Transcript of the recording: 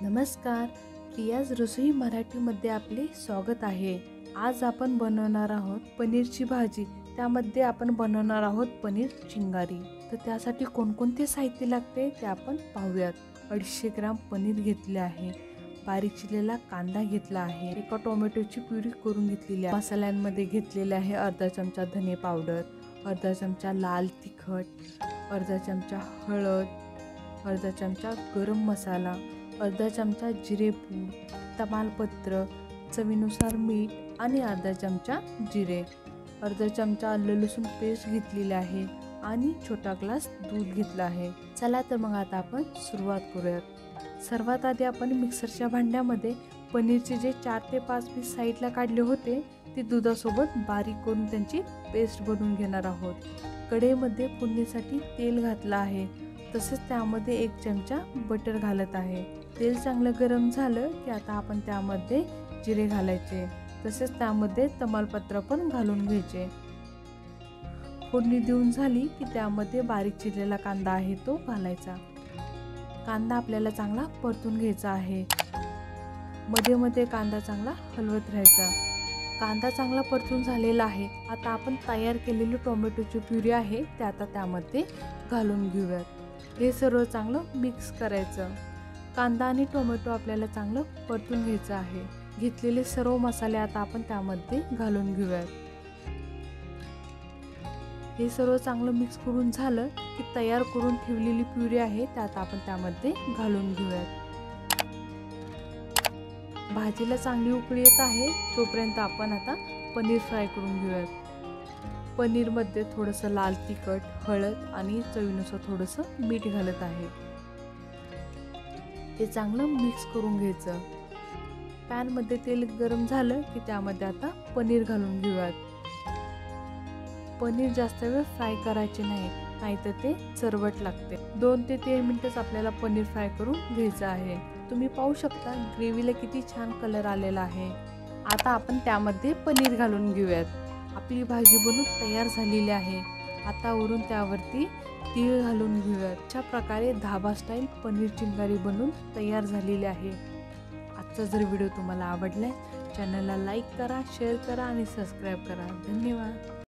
नमस्कार, प्रियाज रसोई मराठीमध्ये आपले स्वागत आहे। आज आपण बनवणार आहोत पनीरची भाजी। त्यामध्ये आपण बनवणार आहोत पनीर चिंगारी। तर त्यासाठी कोणकोणते साहित्य लागते ते आपण पाहूयात। 250 ग्राम पनीर घेतले आहे, बारीक चिरलेला कांदा घेतला आहे, एका टोमॅटोची प्युरी करून घेतलेली आहे। मसाल्यांमध्ये घेतलेले आहे अर्धा चमचा धने पावडर, अर्धा चमचा लाल तिखट, अर्धा चमचा हळद, अर्धा चमचा गरम मसाला, अर्धा चमचा जिरे पूड, तमालपत्र, चवीनुसार मीठ आणि अर्धा चमचा जिरे, अर्धा चमचा आलं लसूण पेस्ट घेतलेली आहे आणि छोटा ग्लास दूध घेतला आहे। चला तर मग आता आपण सुरुवात करूयात। सर्वात आधी आपण मिक्सरच्या भांड्यामध्ये पनीरचे जे 4 ते 5 पीस साईडला काढले होते ते दुधासोबत बारीक करून त्यांची पेस्ट बनवून घेणार आहोत। कढईमध्ये फोडणीसाठी तेल घातलं आहे, तसेच त्यामध्ये 1 चमचा बटर घालत आहे। तेल चांगलं गरम झालं की आता आपण त्यामध्ये जिरे घालायचे, तसेच त्यामध्ये तमालपत्र पण घालून घ्यायचे। फोडणी देऊन झाली की त्यामध्ये बारीक चिरलेला कांदा आहे तो घालायचा। कांदा आपल्याला चांगला परतून घ्यायचा आहे। मध्ये मध्ये कांदा चांगला हलवत राहायचा। कांदा चांगला परतून झालेला आहे। आता आपण तयार केलेली टोमॅटोची प्युरी आहे ते आता त्यामध्ये घालून घेऊयात। हे सर्व चांगलं मिक्स करायचं। कांदा आणि टोमॅटो आपल्याला चांगलं परतून घ्यायचं आहे। घेतलेले सर्व मसाले आता आपण त्यामध्ये घालून घेऊयात। हे सर्व चांगलं मिक्स करून झालं की तयार करून ठेवलेली प्युरी आहे ते आता आपण त्यामध्ये घालून घेऊयात। भाजीला चांगली उकळी येत आहे तोपर्यंत आपण आता पनीर फ्राय करून घेऊयात। पनीर मध्ये थोडंसं लाल तिखट, हळद आणि चवीनुसार थोडंसं मीठ घालत आहे। हे चांगलं मिक्स करून घ्यायचं। पॅन मध्ये तेल गरम झालं की त्यामध्ये आता पनीर घालून घेऊयात। पनीर जास्त वेळ फ्राय करायचे नाही, नाहीतर ते चरबट लागते। 2 ते 3 मिनिटच आपल्याला पनीर फ्राय करून घ्यायचं आहे। तुम्ही पाहू शकता ग्रेव्हीला किती छान कलर आलेला आहे। आता आपण त्यामध्ये पनीर घालून घेऊयात। आपली भाजी बनून तयार झालेली आहे। आता वरून त्यावरती तीळ घालून घेऊयात। अशा प्रकारे धाबा स्टाईल पनीर चिंगारी बनून तयार झालेली आहे। आजचा जर व्हिडिओ तुम्हाला आवडलाय, चॅनलला लाईक करा, शेअर करा आणि सबस्क्राईब करा। धन्यवाद।